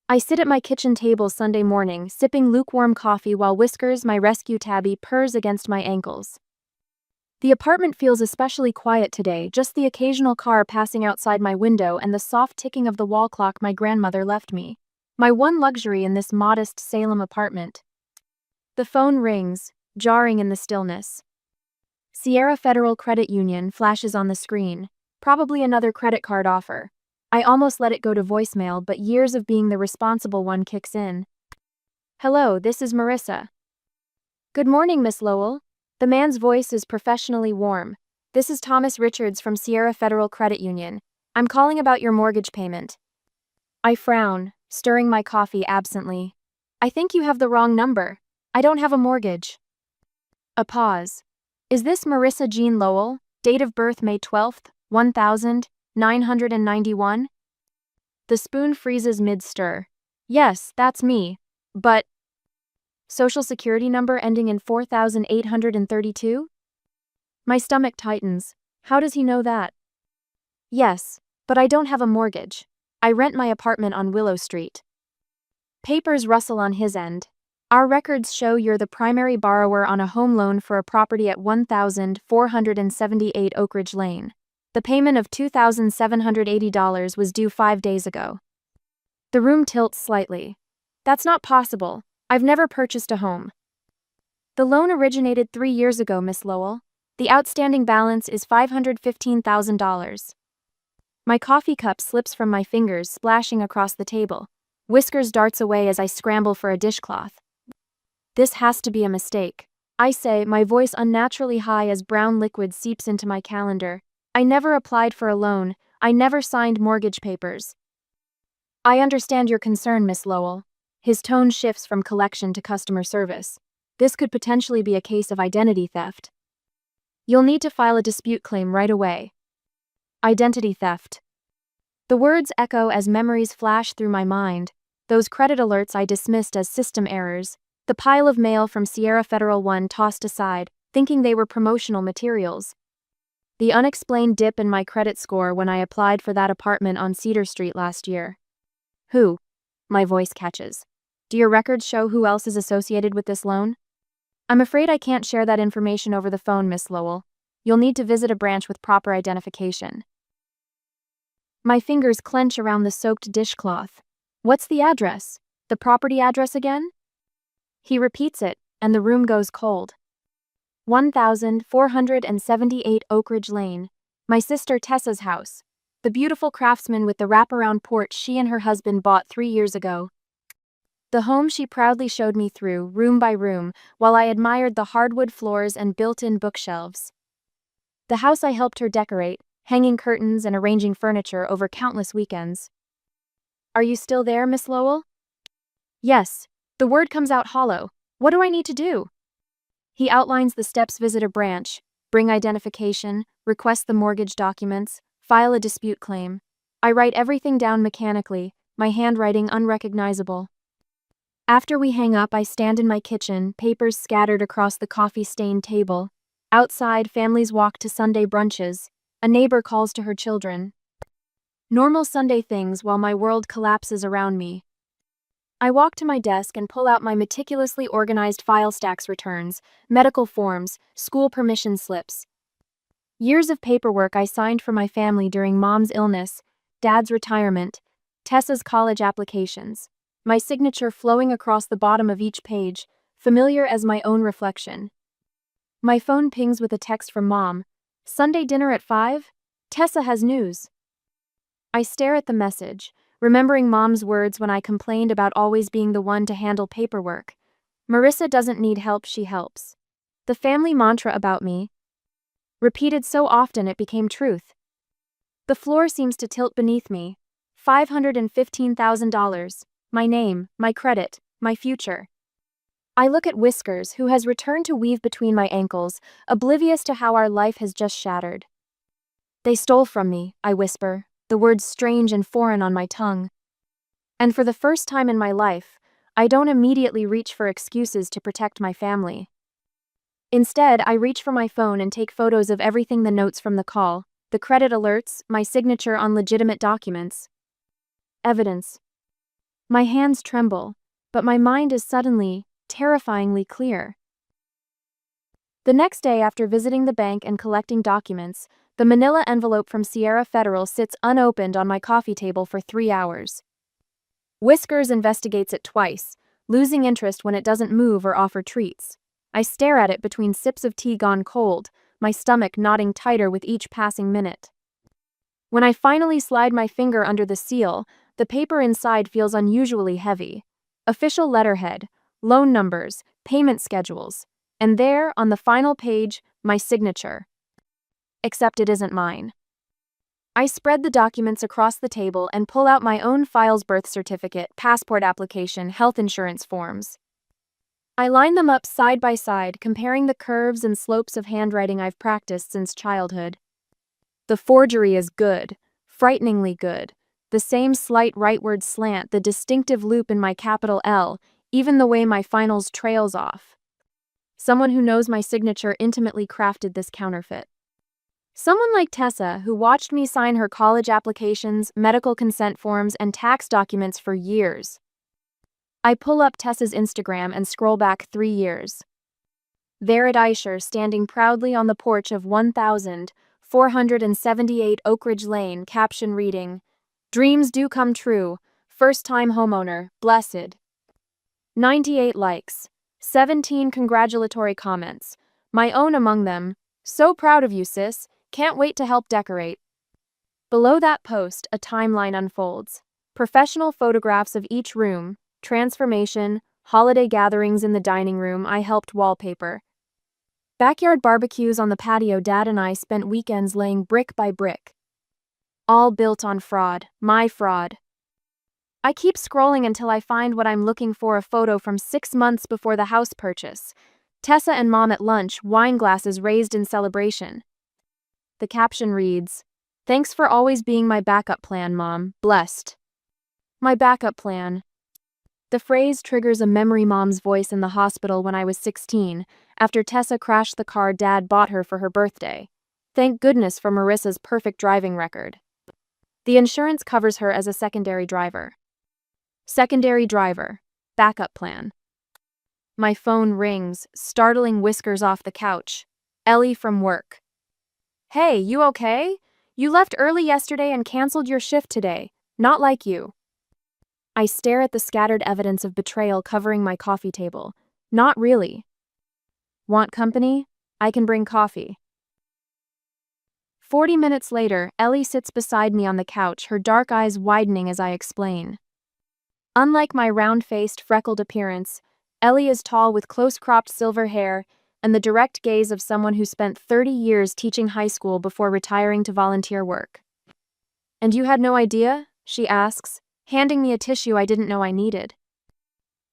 I sit at my kitchen table Sunday morning, sipping lukewarm coffee while Whiskers, my rescue tabby, purrs against my ankles. The apartment feels especially quiet today, just the occasional car passing outside my window and the soft ticking of the wall clock my grandmother left me. My one luxury in this modest Salem apartment. The phone rings, jarring in the stillness. Sierra Federal Credit Union flashes on the screen, probably another credit card offer. I almost let it go to voicemail, but years of being the responsible one kicks in. Hello, this is Marissa. Good morning, Miss Lowell. The man's voice is professionally warm. This is Thomas Richards from Sierra Federal Credit Union. I'm calling about your mortgage payment. I frown, stirring my coffee absently. I think you have the wrong number. I don't have a mortgage. A pause. Is this Marissa Jean Lowell? Date of birth May 12th, 1991? The spoon freezes mid-stir. Yes, that's me. But Social Security number ending in 4832? My stomach tightens. How does he know that? Yes, but I don't have a mortgage. I rent my apartment on Willow Street. Papers rustle on his end. Our records show you're the primary borrower on a home loan for a property at 1478 Oak Ridge Lane. The payment of $2,780 was due 5 days ago. The room tilts slightly. That's not possible. I've never purchased a home. The loan originated 3 years ago, Miss Lowell. The outstanding balance is $515,000. My coffee cup slips from my fingers, splashing across the table. Whiskers darts away as I scramble for a dishcloth. This has to be a mistake. I say, my voice unnaturally high as brown liquid seeps into my calendar. I never applied for a loan. I never signed mortgage papers. I understand your concern, Miss Lowell. His tone shifts from collection to customer service. This could potentially be a case of identity theft. You'll need to file a dispute claim right away. Identity theft. The words echo as memories flash through my mind. Those credit alerts I dismissed as system errors. The pile of mail from Sierra Federal One tossed aside, thinking they were promotional materials. The unexplained dip in my credit score when I applied for that apartment on Cedar Street last year. Who? My voice catches. Do your records show who else is associated with this loan? I'm afraid I can't share that information over the phone, Miss Lowell. You'll need to visit a branch with proper identification. My fingers clench around the soaked dishcloth. What's the address? The property address again? He repeats it, and the room goes cold. 1478 Oak Ridge Lane. My sister Tessa's house. The beautiful craftsman with the wraparound porch she and her husband bought 3 years ago. The home she proudly showed me through, room by room, while I admired the hardwood floors and built-in bookshelves. The house I helped her decorate, hanging curtains and arranging furniture over countless weekends. Are you still there, Miss Lowell? Yes. The word comes out hollow. What do I need to do? He outlines the steps: visit a branch, bring identification, request the mortgage documents, file a dispute claim. I write everything down mechanically, my handwriting unrecognizable. After we hang up, I stand in my kitchen, papers scattered across the coffee-stained table. Outside, families walk to Sunday brunches. A neighbor calls to her children. Normal Sunday things while my world collapses around me. I walk to my desk and pull out my meticulously organized file stacks: returns, medical forms, school permission slips. Years of paperwork I signed for my family during Mom's illness, Dad's retirement, Tessa's college applications. My signature flowing across the bottom of each page, familiar as my own reflection. My phone pings with a text from Mom. Sunday dinner at 5? Tessa has news. I stare at the message, remembering Mom's words when I complained about always being the one to handle paperwork. Marissa doesn't need help, she helps. The family mantra about me. Repeated so often it became truth. The floor seems to tilt beneath me. $515,000. My name, my credit, my future. I look at Whiskers, who has returned to weave between my ankles, oblivious to how our life has just shattered. They stole from me, I whisper, the words strange and foreign on my tongue. And for the first time in my life, I don't immediately reach for excuses to protect my family. Instead, I reach for my phone and take photos of everything: the notes from the call, the credit alerts, my signature on legitimate documents. Evidence. My hands tremble, but my mind is suddenly, terrifyingly clear. The next day after visiting the bank and collecting documents, the manila envelope from Sierra Federal sits unopened on my coffee table for 3 hours. Whiskers investigates it twice, losing interest when it doesn't move or offer treats. I stare at it between sips of tea gone cold, my stomach knotting tighter with each passing minute. When I finally slide my finger under the seal, the paper inside feels unusually heavy. Official letterhead, loan numbers, payment schedules, and there, on the final page, my signature. Except it isn't mine. I spread the documents across the table and pull out my own files: birth certificate, passport application, health insurance forms. I line them up side by side, comparing the curves and slopes of handwriting I've practiced since childhood. The forgery is good, frighteningly good. The same slight rightward slant, the distinctive loop in my capital L, even the way my finals trails off. Someone who knows my signature intimately crafted this counterfeit. Someone like Tessa, who watched me sign her college applications, medical consent forms, and tax documents for years. I pull up Tessa's Instagram and scroll back 3 years. There at Aisher, standing proudly on the porch of 1478 Oak Ridge Lane, caption reading, "Dreams do come true, first-time homeowner, blessed." 98 likes, 17 congratulatory comments, my own among them. "So proud of you, sis. Can't wait to help decorate." Below that post, a timeline unfolds. Professional photographs of each room, transformation, holiday gatherings in the dining room I helped wallpaper. Backyard barbecues on the patio Dad and I spent weekends laying brick by brick. All built on fraud, my fraud. I keep scrolling until I find what I'm looking for: a photo from 6 months before the house purchase. Tessa and Mom at lunch, wine glasses raised in celebration. The caption reads, "Thanks for always being my backup plan, Mom, blessed." My backup plan. The phrase triggers a memory: Mom's voice in the hospital when I was 16, after Tessa crashed the car Dad bought her for her birthday. Thank goodness for Marissa's perfect driving record. The insurance covers her as a secondary driver. Secondary driver. Backup plan. My phone rings, startling Whiskers off the couch. Ellie from work. "Hey, you okay? You left early yesterday and canceled your shift today. Not like you." I stare at the scattered evidence of betrayal covering my coffee table. Not really. Want company? I can bring coffee. 40 minutes later, Ellie sits beside me on the couch, her dark eyes widening as I explain. Unlike my round-faced, freckled appearance, Ellie is tall with close-cropped silver hair and the direct gaze of someone who spent 30 years teaching high school before retiring to volunteer work. "And you had no idea?" she asks, handing me a tissue I didn't know I needed.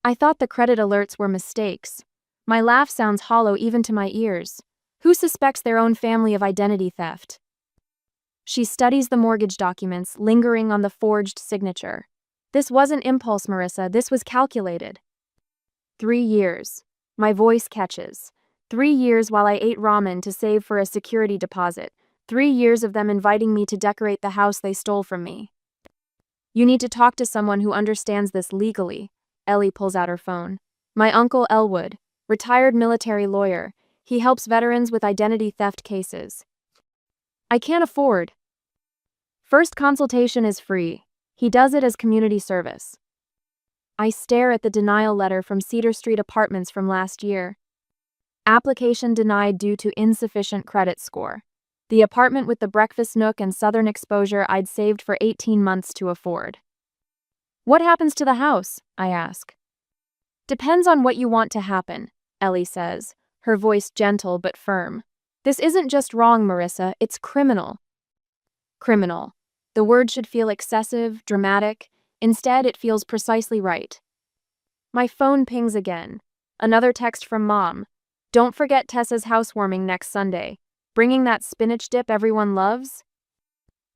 I thought the credit alerts were mistakes. My laugh sounds hollow even to my ears. Who suspects their own family of identity theft? She studies the mortgage documents, lingering on the forged signature. "This wasn't impulse, Marissa, this was calculated." 3 years. My voice catches. 3 years while I ate ramen to save for a security deposit. 3 years of them inviting me to decorate the house they stole from me. "You need to talk to someone who understands this legally." Ellie pulls out her phone. "My uncle Elwood, retired military lawyer. He helps veterans with identity theft cases." "I can't afford." "First consultation is free. He does it as community service." I stare at the denial letter from Cedar Street Apartments from last year. Application denied due to insufficient credit score. The apartment with the breakfast nook and southern exposure I'd saved for 18 months to afford. "What happens to the house?" I ask. "Depends on what you want to happen," Ellie says, her voice gentle but firm. "This isn't just wrong, Marissa, it's criminal." Criminal. The word should feel excessive, dramatic. Instead, it feels precisely right. My phone pings again. Another text from Mom. "Don't forget Tessa's housewarming next Sunday. Bringing that spinach dip everyone loves?"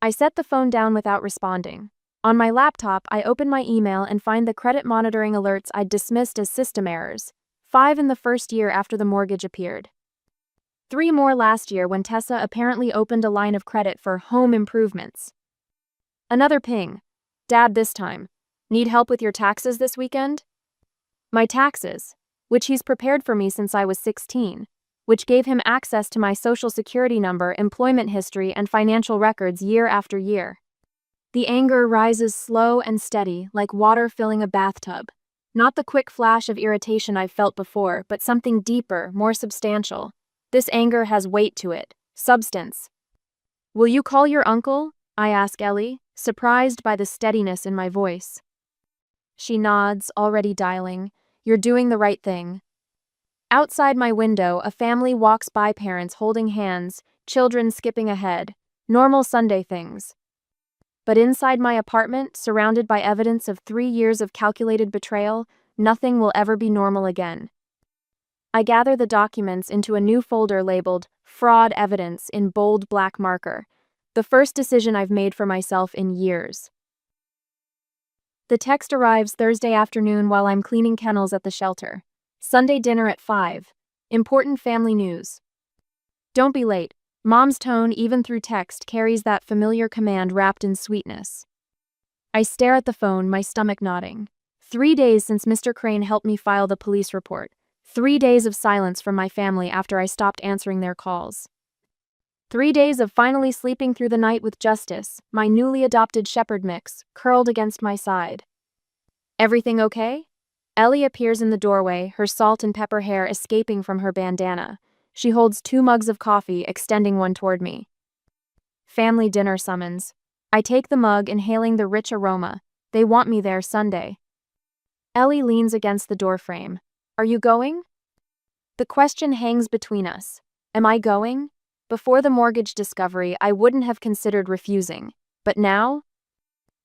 I set the phone down without responding. On my laptop, I open my email and find the credit monitoring alerts I'd dismissed as system errors. 5 in the first year after the mortgage appeared. 3 more last year when Tessa apparently opened a line of credit for home improvements. Another ping. Dad this time. Need help with your taxes this weekend? My taxes, which he's prepared for me since I was 16, which gave him access to my social security number, employment history, and financial records year after year. The anger rises slow and steady, like water filling a bathtub. Not the quick flash of irritation I've felt before, but something deeper, more substantial. This anger has weight to it, substance. Will you call your uncle? I ask Ellie, surprised by the steadiness in my voice. She nods, already dialing. You're doing the right thing. Outside my window, a family walks by, parents holding hands, children skipping ahead. Normal Sunday things. But inside my apartment, surrounded by evidence of 3 years of calculated betrayal, nothing will ever be normal again. I gather the documents into a new folder labeled Fraud Evidence in bold black marker, the first decision I've made for myself in years. The text arrives Thursday afternoon while I'm cleaning kennels at the shelter. Sunday dinner at 5. Important family news. Don't be late. Mom's tone, even through text, carries that familiar command wrapped in sweetness. I stare at the phone, my stomach nodding. 3 days since Mr. Crane helped me file the police report. 3 days of silence from my family after I stopped answering their calls. 3 days of finally sleeping through the night with Justice, my newly adopted shepherd mix, curled against my side. Everything okay? Ellie appears in the doorway, her salt and pepper hair escaping from her bandana. She holds 2 mugs of coffee, extending one toward me. Family dinner summons. I take the mug, inhaling the rich aroma. They want me there Sunday. Ellie leans against the doorframe. Are you going? The question hangs between us. Am I going? Before the mortgage discovery, I wouldn't have considered refusing. But now?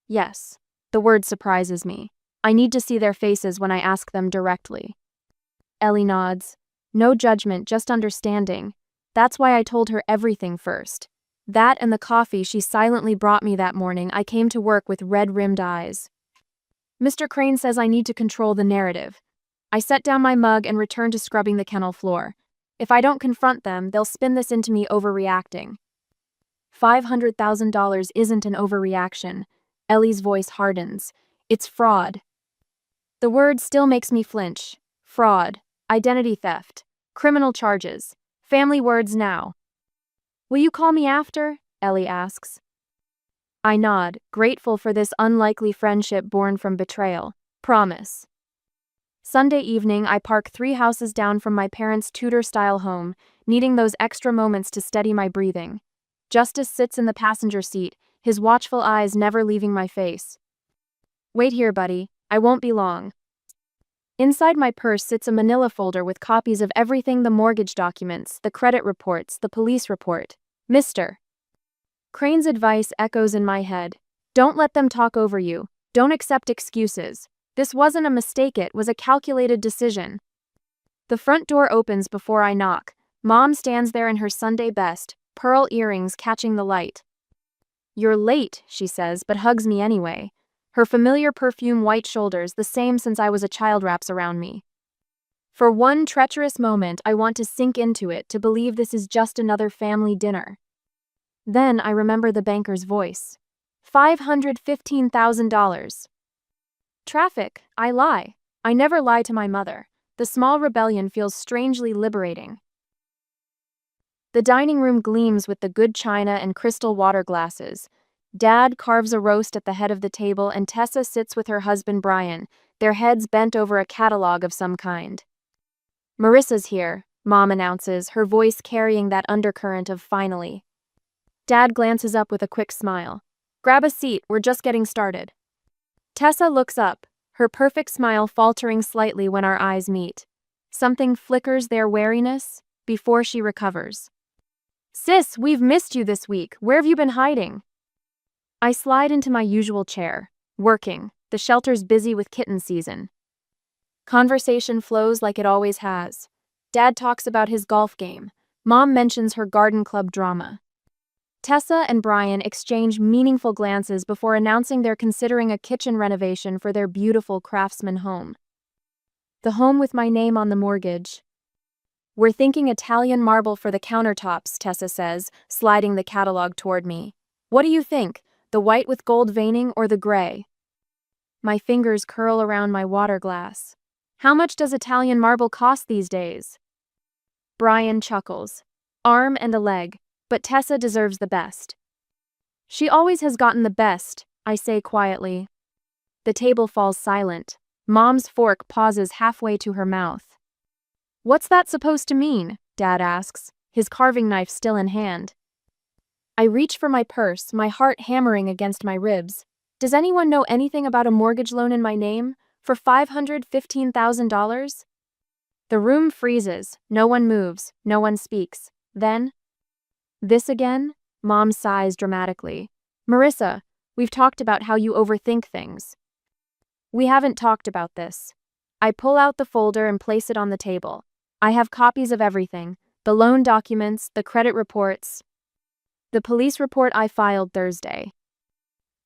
Yes. The word surprises me. I need to see their faces when I ask them directly. Ellie nods. No judgment, just understanding. That's why I told her everything first. That and the coffee she silently brought me that morning. I came to work with red-rimmed eyes. Mr. Crane says I need to control the narrative. I set down my mug and return to scrubbing the kennel floor. If I don't confront them, they'll spin this into me overreacting. $500,000 isn't an overreaction. Ellie's voice hardens. It's fraud. The word still makes me flinch. Fraud, identity theft, criminal charges, family words now. Will you call me after? Ellie asks. I nod, grateful for this unlikely friendship born from betrayal. Promise. Sunday evening, I park 3 houses down from my parents' Tudor-style home, needing those extra moments to steady my breathing. Justice sits in the passenger seat, his watchful eyes never leaving my face. Wait here, buddy. I won't be long. Inside my purse sits a manila folder with copies of everything: the mortgage documents, the credit reports, the police report. Mr. Crane's advice echoes in my head. Don't let them talk over you. Don't accept excuses. This wasn't a mistake, it was a calculated decision. The front door opens before I knock. Mom stands there in her Sunday best, pearl earrings catching the light. You're late, she says, but hugs me anyway. Her familiar perfume, white shoulders, the same since I was a child, wraps around me. For one treacherous moment, I want to sink into it, to believe this is just another family dinner. Then I remember the banker's voice. $515,000. Traffic, I lie. I never lie to my mother. The small rebellion feels strangely liberating. The dining room gleams with the good china and crystal water glasses. Dad carves a roast at the head of the table, and Tessa sits with her husband Brian, their heads bent over a catalog of some kind. Marissa's here, Mom announces, her voice carrying that undercurrent of finally. Dad glances up with a quick smile. Grab a seat, we're just getting started. Tessa looks up, her perfect smile faltering slightly when our eyes meet. Something flickers their wariness before she recovers. Sis, we've missed you this week. Where have you been hiding? I slide into my usual chair. Working. The shelter's busy with kitten season. Conversation flows like it always has. Dad talks about his golf game. Mom mentions her garden club drama. Tessa and Brian exchange meaningful glances before announcing they're considering a kitchen renovation for their beautiful craftsman home. The home with my name on the mortgage. We're thinking Italian marble for the countertops, Tessa says, sliding the catalog toward me. What do you think? The white with gold veining or the gray? My fingers curl around my water glass. How much does Italian marble cost these days? Brian chuckles. Arm and a leg, but Tessa deserves the best. She always has gotten the best, I say quietly. The table falls silent. Mom's fork pauses halfway to her mouth. What's that supposed to mean? Dad asks, his carving knife still in hand. I reach for my purse, my heart hammering against my ribs. Does anyone know anything about a mortgage loan in my name for $515,000? The room freezes. No one moves. No one speaks. Then, this again? Mom sighs dramatically. Marissa, we've talked about how you overthink things. We haven't talked about this. I pull out the folder and place it on the table. I have copies of everything, the loan documents, the credit reports. The police report I filed Thursday.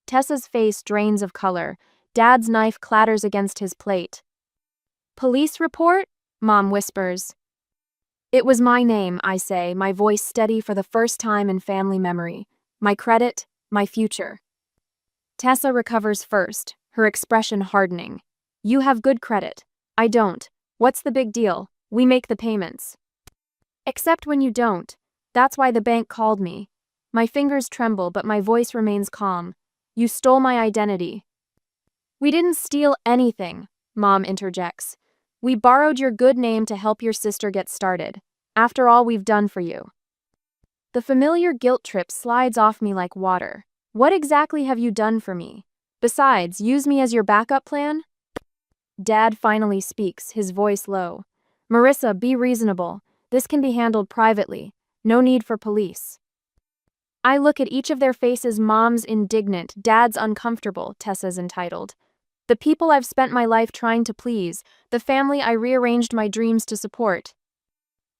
Tessa's face drains of color. Dad's knife clatters against his plate. Police report? Mom whispers. It was my name, I say, my voice steady for the first time in family memory. My credit, my future. Tessa recovers first, her expression hardening. You have good credit. I don't. What's the big deal? We make the payments. Except when you don't. That's why the bank called me. My fingers tremble, but my voice remains calm. You stole my identity. We didn't steal anything, Mom interjects. We borrowed your good name to help your sister get started. After all we've done for you. The familiar guilt trip slides off me like water. What exactly have you done for me? Besides, use me as your backup plan? Dad finally speaks, his voice low. Marissa, be reasonable. This can be handled privately. No need for police. I look at each of their faces. Mom's indignant, Dad's uncomfortable, Tessa's entitled. The people I've spent my life trying to please, the family I rearranged my dreams to support.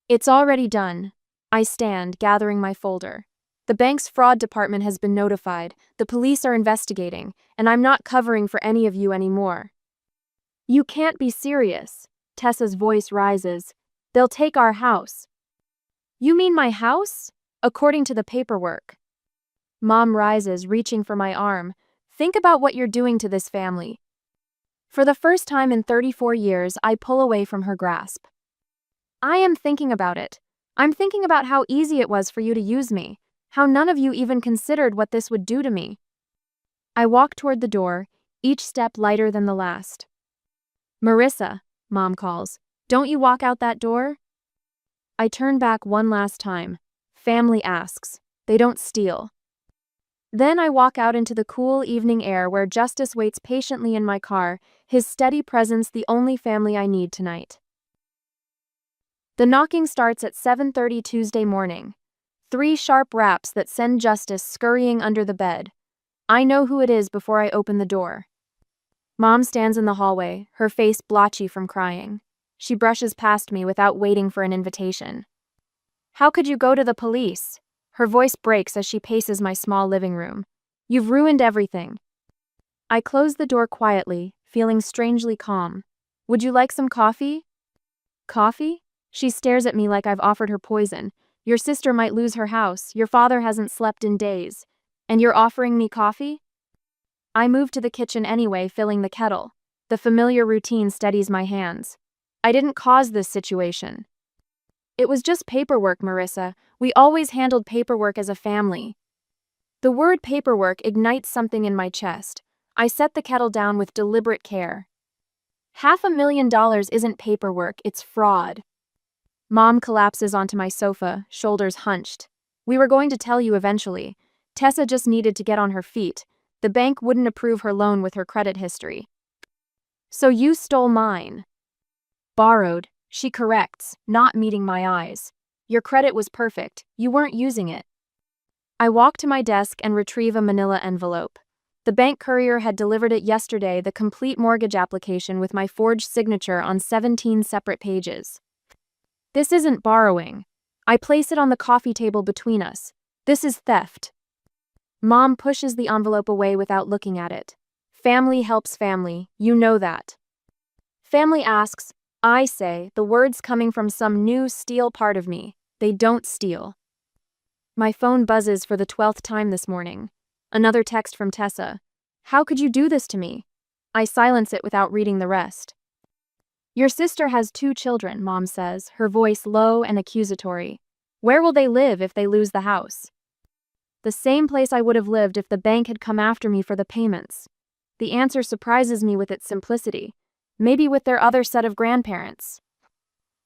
It's already done. I stand, gathering my folder. The bank's fraud department has been notified, the police are investigating, and I'm not covering for any of you anymore. You can't be serious. Tessa's voice rises. They'll take our house. You mean my house? According to the paperwork. Mom rises, reaching for my arm. Think about what you're doing to this family. For the first time in 34 years, I pull away from her grasp. I am thinking about it. I'm thinking about how easy it was for you to use me, how none of you even considered what this would do to me. I walk toward the door, each step lighter than the last. Marissa, Mom calls, don't you walk out that door? I turn back one last time. Family asks. They don't steal. Then I walk out into the cool evening air where Justice waits patiently in my car, his steady presence the only family I need tonight. The knocking starts at 7:30 Tuesday morning. 3 sharp raps that send Justice scurrying under the bed. I know who it is before I open the door. Mom stands in the hallway, her face blotchy from crying. She brushes past me without waiting for an invitation. How could you go to the police? Her voice breaks as she paces my small living room. You've ruined everything. I close the door quietly, feeling strangely calm. Would you like some coffee? Coffee? She stares at me like I've offered her poison. Your sister might lose her house, your father hasn't slept in days. And you're offering me coffee? I move to the kitchen anyway, filling the kettle. The familiar routine steadies my hands. I didn't cause this situation. It was just paperwork, Marissa. We always handled paperwork as a family. The word paperwork ignites something in my chest. I set the kettle down with deliberate care. $500,000 isn't paperwork, it's fraud. Mom collapses onto my sofa, shoulders hunched. We were going to tell you eventually. Tessa just needed to get on her feet. The bank wouldn't approve her loan with her credit history. So you stole mine. Borrowed, she corrects, not meeting my eyes. Your credit was perfect, you weren't using it. I walk to my desk and retrieve a manila envelope. The bank courier had delivered it yesterday, the complete mortgage application with my forged signature on 17 separate pages. This isn't borrowing. I place it on the coffee table between us. This is theft. Mom pushes the envelope away without looking at it. Family helps family, you know that. Family asks, I say, the words coming from some new steal part of me. They don't steal. My phone buzzes for the 12th time this morning. Another text from Tessa. How could you do this to me? I silence it without reading the rest. Your sister has 2 children, Mom says, her voice low and accusatory. Where will they live if they lose the house? The same place I would have lived if the bank had come after me for the payments. The answer surprises me with its simplicity. Maybe with their other set of grandparents.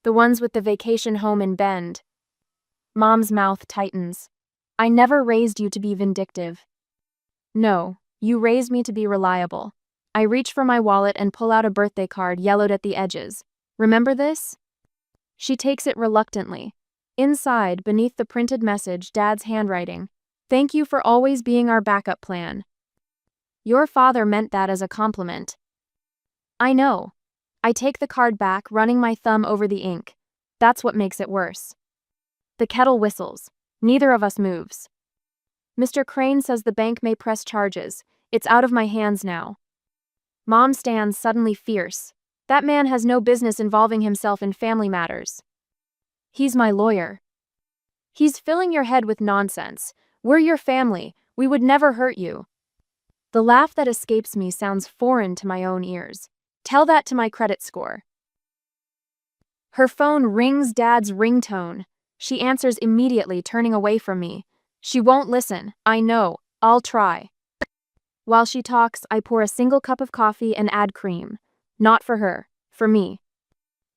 The ones with the vacation home in Bend. Mom's mouth tightens. I never raised you to be vindictive. No, you raised me to be reliable. I reach for my wallet and pull out a birthday card yellowed at the edges. Remember this? She takes it reluctantly. Inside, beneath the printed message, Dad's handwriting. Thank you for always being our backup plan. Your father meant that as a compliment. I know. I take the card back, running my thumb over the ink. That's what makes it worse. The kettle whistles. Neither of us moves. Mr. Crane says the bank may press charges. It's out of my hands now. Mom stands suddenly fierce. That man has no business involving himself in family matters. He's my lawyer. He's filling your head with nonsense. We're your family. We would never hurt you. The laugh that escapes me sounds foreign to my own ears. Tell that to my credit score. Her phone rings Dad's ringtone. She answers immediately, turning away from me. She won't listen. I know. I'll try. While she talks, I pour a single cup of coffee and add cream. Not for her, for me.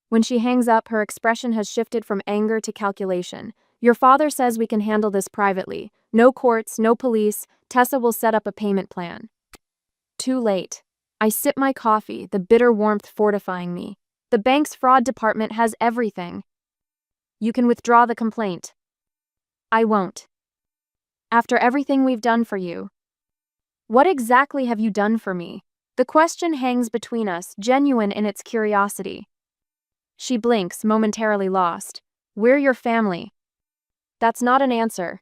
When she hangs up, her expression has shifted from anger to calculation. Your father says we can handle this privately. No courts, no police. Tessa will set up a payment plan. Too late. I sip my coffee, the bitter warmth fortifying me. The bank's fraud department has everything. You can withdraw the complaint. I won't. After everything we've done for you. What exactly have you done for me? The question hangs between us, genuine in its curiosity. She blinks, momentarily lost. We're your family. That's not an answer.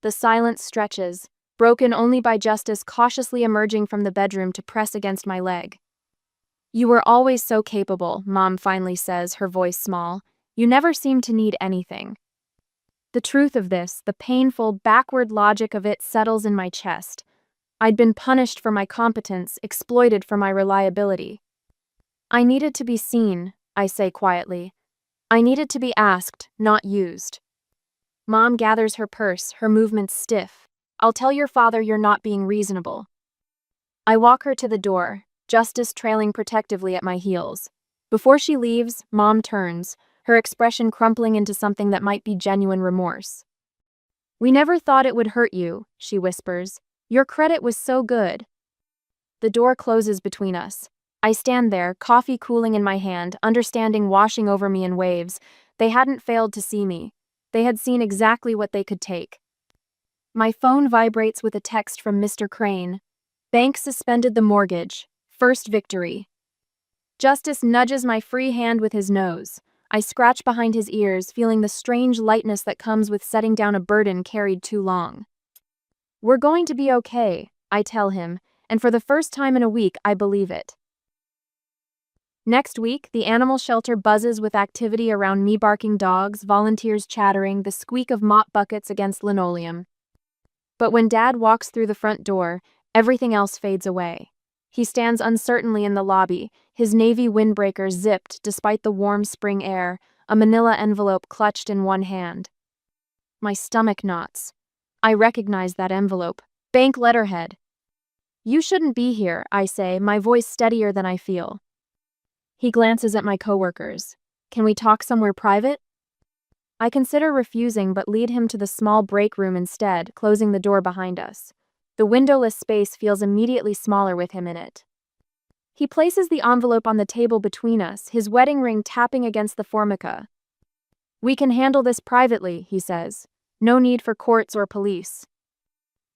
The silence stretches, broken only by Justice cautiously emerging from the bedroom to press against my leg. You were always so capable, Mom finally says, her voice small. You never seemed to need anything. The truth of this, the painful, backward logic of it settles in my chest. I'd been punished for my competence, exploited for my reliability. I needed to be seen, I say quietly. I needed to be asked, not used. Mom gathers her purse, her movements stiff. I'll tell your father you're not being reasonable. I walk her to the door, Justice trailing protectively at my heels. Before she leaves, Mom turns, her expression crumpling into something that might be genuine remorse. We never thought it would hurt you, she whispers. Your credit was so good. The door closes between us. I stand there, coffee cooling in my hand, understanding washing over me in waves. They hadn't failed to see me. They had seen exactly what they could take. My phone vibrates with a text from Mr. Crane. Bank suspended the mortgage. First victory. Justice nudges my free hand with his nose. I scratch behind his ears, feeling the strange lightness that comes with setting down a burden carried too long. We're going to be okay, I tell him, and for the first time in a week, I believe it. Next week, the animal shelter buzzes with activity around me barking dogs, volunteers chattering, the squeak of mop buckets against linoleum. But when Dad walks through the front door, everything else fades away. He stands uncertainly in the lobby, his navy windbreaker zipped despite the warm spring air, a manila envelope clutched in one hand. My stomach knots. I recognize that envelope. Bank letterhead. You shouldn't be here, I say, my voice steadier than I feel. He glances at my coworkers. Can we talk somewhere private? I consider refusing but lead him to the small break room instead, closing the door behind us. The windowless space feels immediately smaller with him in it. He places the envelope on the table between us, his wedding ring tapping against the formica. We can handle this privately, he says. No need for courts or police.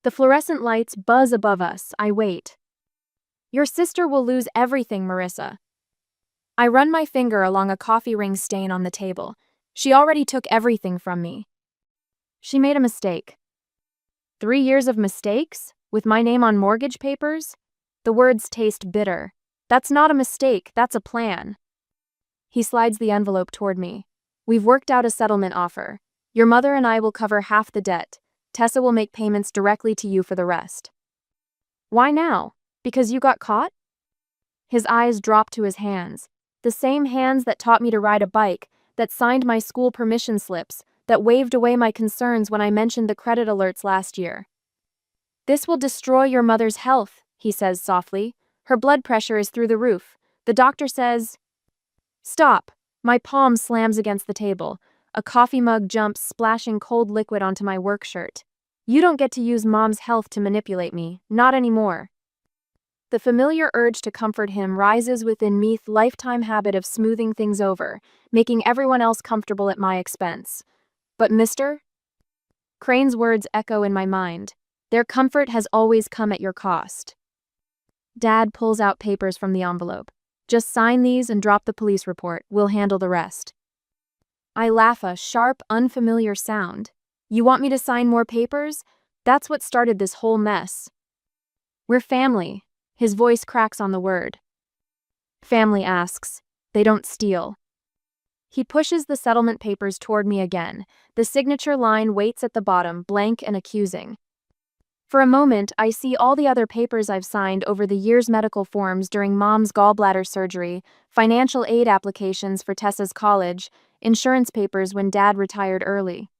The fluorescent lights buzz above us. I wait. Your sister will lose everything, Marissa. I run my finger along a coffee ring stain on the table. She already took everything from me. She made a mistake. 3 years of mistakes? With my name on mortgage papers? The words taste bitter. That's not a mistake, that's a plan. He slides the envelope toward me. We've worked out a settlement offer. Your mother and I will cover half the debt. Tessa will make payments directly to you for the rest. Why now? Because you got caught? His eyes drop to his hands. The same hands that taught me to ride a bike, that signed my school permission slips, that waved away my concerns when I mentioned the credit alerts last year. "This will destroy your mother's health," he says softly. "Her blood pressure is through the roof. The doctor says—" Stop! My palm slams against the table. A coffee mug jumps, splashing cold liquid onto my work shirt. "You don't get to use Mom's health to manipulate me, not anymore." The familiar urge to comfort him rises within me's lifetime habit of smoothing things over, making everyone else comfortable at my expense. But Mr. Crane's words echo in my mind. Their comfort has always come at your cost. Dad pulls out papers from the envelope. "Just sign these and drop the police report. We'll handle the rest." I laugh, a sharp, unfamiliar sound. "You want me to sign more papers? That's what started this whole mess." "We're family." His voice cracks on the word. "Family asks. They don't steal." He pushes the settlement papers toward me again. The signature line waits at the bottom, blank and accusing. For a moment, I see all the other papers I've signed over the years: medical forms during Mom's gallbladder surgery, financial aid applications for Tessa's college, insurance papers when Dad retired early.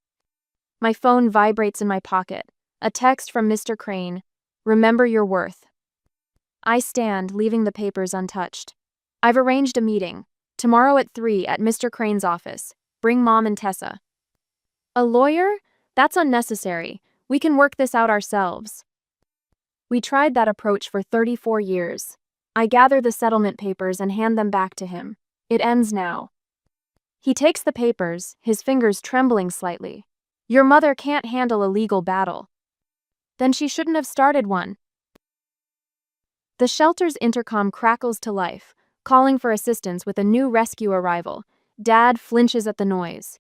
My phone vibrates in my pocket. A text from Mr. Crane. "Remember your worth." I stand, leaving the papers untouched. "I've arranged a meeting. Tomorrow at 3 at Mr. Crane's office. Bring Mom and Tessa." "A lawyer? That's unnecessary. We can work this out ourselves." We tried that approach for 34 years. I gather the settlement papers and hand them back to him. It ends now. He takes the papers, his fingers trembling slightly. "Your mother can't handle a legal battle." "Then she shouldn't have started one." The shelter's intercom crackles to life, calling for assistance with a new rescue arrival. Dad flinches at the noise.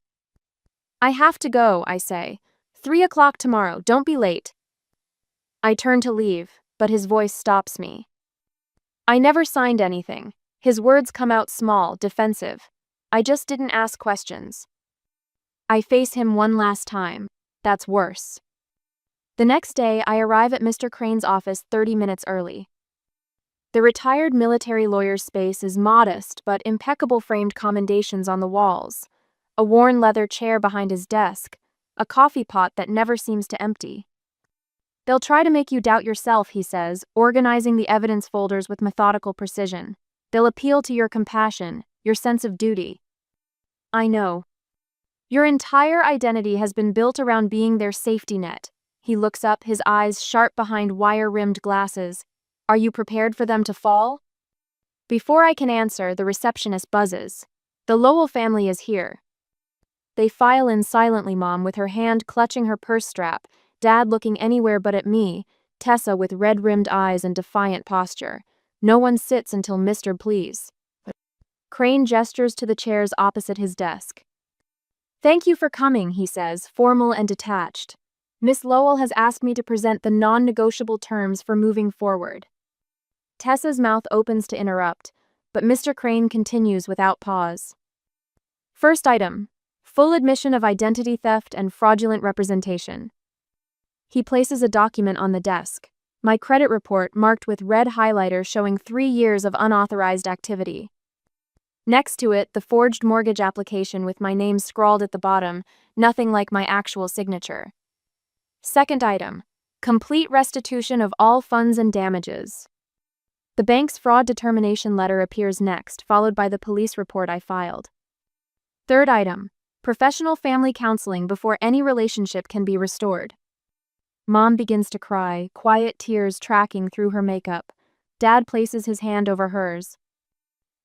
"I have to go," I say. 3 o'clock tomorrow, don't be late." I turn to leave, but his voice stops me. "I never signed anything." His words come out small, defensive. "I just didn't ask questions." I face him one last time. That's worse. The next day, I arrive at Mr. Crane's office 30 minutes early. The retired military lawyer's space is modest, but impeccable framed commendations on the walls. A worn leather chair behind his desk. A coffee pot that never seems to empty. "They'll try to make you doubt yourself," he says, organizing the evidence folders with methodical precision. "They'll appeal to your compassion, your sense of duty." I know. Your entire identity has been built around being their safety net. He looks up, his eyes sharp behind wire-rimmed glasses. "Are you prepared for them to fall?" Before I can answer, the receptionist buzzes. "The Lowell family is here." They file in silently, Mom with her hand clutching her purse strap, Dad looking anywhere but at me, Tessa with red-rimmed eyes and defiant posture. No one sits until Mr. Please. Crane gestures to the chairs opposite his desk. "Thank you for coming," he says, formal and detached. "Miss Lowell has asked me to present the non-negotiable terms for moving forward." Tessa's mouth opens to interrupt, but Mr. Crane continues without pause. "First item. Full admission of identity theft and fraudulent representation." He places a document on the desk. My credit report marked with red highlighter showing 3 years of unauthorized activity. Next to it, the forged mortgage application with my name scrawled at the bottom, nothing like my actual signature. Second item. Complete restitution of all funds and damages. The bank's fraud determination letter appears next, followed by the police report I filed. Third item. Professional family counseling before any relationship can be restored. Mom begins to cry, quiet tears tracking through her makeup. Dad places his hand over hers.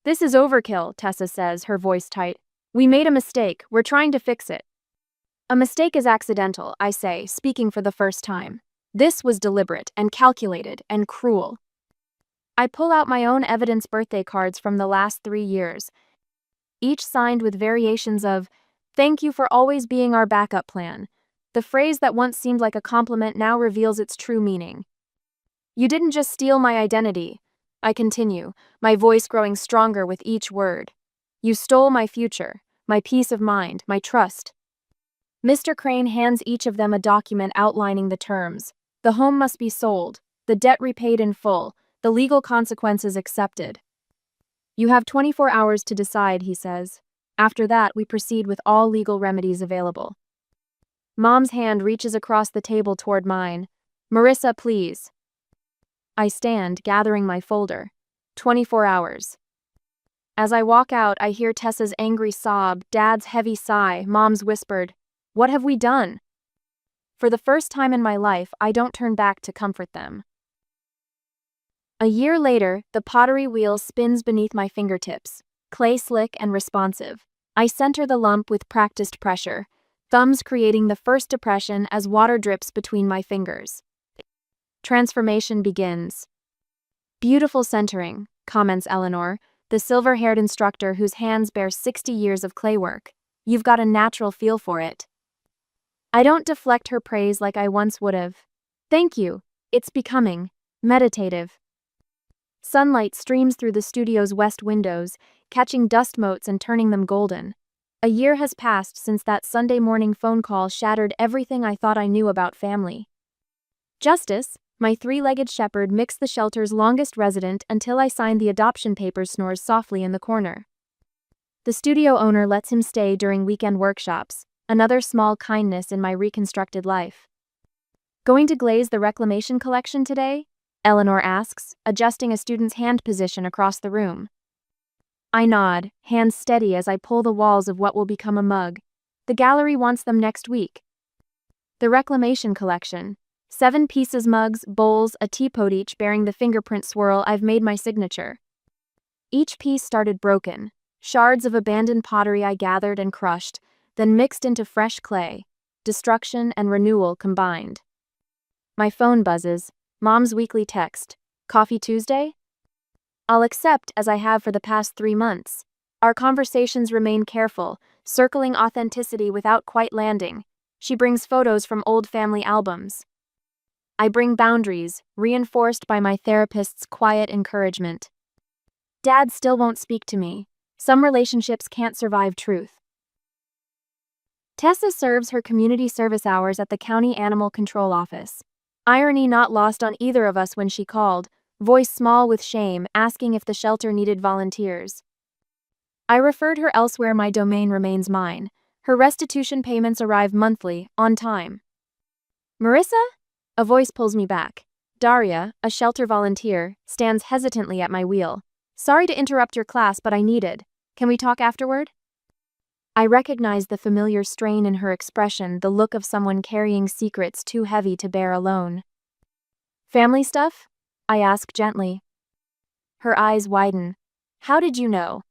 "This is overkill," Tessa says, her voice tight. "We made a mistake. We're trying to fix it." "A mistake is accidental," I say, speaking for the first time. "This was deliberate and calculated and cruel." I pull out my own evidence birthday cards from the last 3 years, each signed with variations of, "Thank you for always being our backup plan." The phrase that once seemed like a compliment now reveals its true meaning. "You didn't just steal my identity," I continue, my voice growing stronger with each word. "You stole my future, my peace of mind, my trust." Mr. Crane hands each of them a document outlining the terms. The home must be sold, the debt repaid in full, the legal consequences accepted. You have 24 hours to decide, he says. After that, we proceed with all legal remedies available. Mom's hand reaches across the table toward mine. Marissa, please. I stand, gathering my folder. 24 hours. As I walk out, I hear Tessa's angry sob, Dad's heavy sigh, Mom's whispered, "What have we done?" For the first time in my life, I don't turn back to comfort them. A year later, the pottery wheel spins beneath my fingertips, clay slick and responsive. I center the lump with practiced pressure, thumbs creating the first depression as water drips between my fingers. Transformation begins. Beautiful centering, comments Eleanor, the silver-haired instructor whose hands bear 60 years of clay work. You've got a natural feel for it. I don't deflect her praise like I once would have. Thank you. It's becoming meditative. Sunlight streams through the studio's west windows, catching dust motes and turning them golden. A year has passed since that Sunday morning phone call shattered everything I thought I knew about family. Justice, my three-legged shepherd, mixed the shelter's longest resident until I signed the adoption papers, snores softly in the corner. The studio owner lets him stay during weekend workshops, another small kindness in my reconstructed life. Going to glaze the reclamation collection today? Eleanor asks, adjusting a student's hand position across the room. I nod, hands steady as I pull the walls of what will become a mug. The gallery wants them next week. The reclamation collection. 7 pieces, mugs, bowls, a teapot, each bearing the fingerprint swirl I've made my signature. Each piece started broken, shards of abandoned pottery I gathered and crushed, then mixed into fresh clay, destruction and renewal combined. My phone buzzes, Mom's weekly text, "Coffee Tuesday?" I'll accept, as I have for the past 3 months. Our conversations remain careful, circling authenticity without quite landing. She brings photos from old family albums. I bring boundaries, reinforced by my therapist's quiet encouragement. Dad still won't speak to me. Some relationships can't survive truth. Tessa serves her community service hours at the county animal control office. Irony not lost on either of us when she called, voice small with shame, asking if the shelter needed volunteers. I referred her elsewhere. My domain remains mine. Her restitution payments arrive monthly, on time. Marissa? A voice pulls me back. Daria, a shelter volunteer, stands hesitantly at my wheel. Sorry to interrupt your class, but I needed. Can we talk afterward? I recognize the familiar strain in her expression, the look of someone carrying secrets too heavy to bear alone. Family stuff? I ask gently. Her eyes widen. How did you know?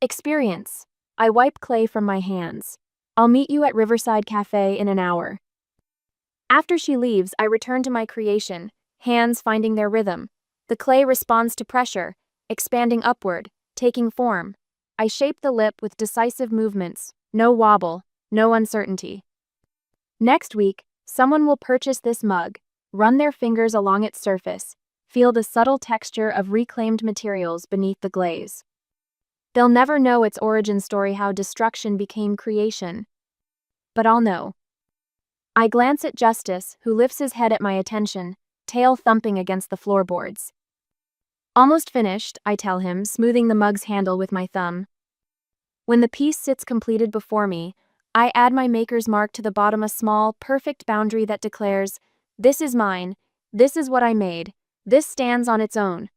Experience. I wipe clay from my hands. I'll meet you at Riverside Cafe in an hour. After she leaves, I return to my creation, hands finding their rhythm. The clay responds to pressure, expanding upward, taking form. I shape the lip with decisive movements, no wobble, no uncertainty. Next week, someone will purchase this mug, run their fingers along its surface, feel the subtle texture of reclaimed materials beneath the glaze. They'll never know its origin story, how destruction became creation. But I'll know. I glance at Justice, who lifts his head at my attention, tail thumping against the floorboards. Almost finished, I tell him, smoothing the mug's handle with my thumb. When the piece sits completed before me, I add my maker's mark to the bottom, a small, perfect boundary that declares, "This is mine, this is what I made, this stands on its own."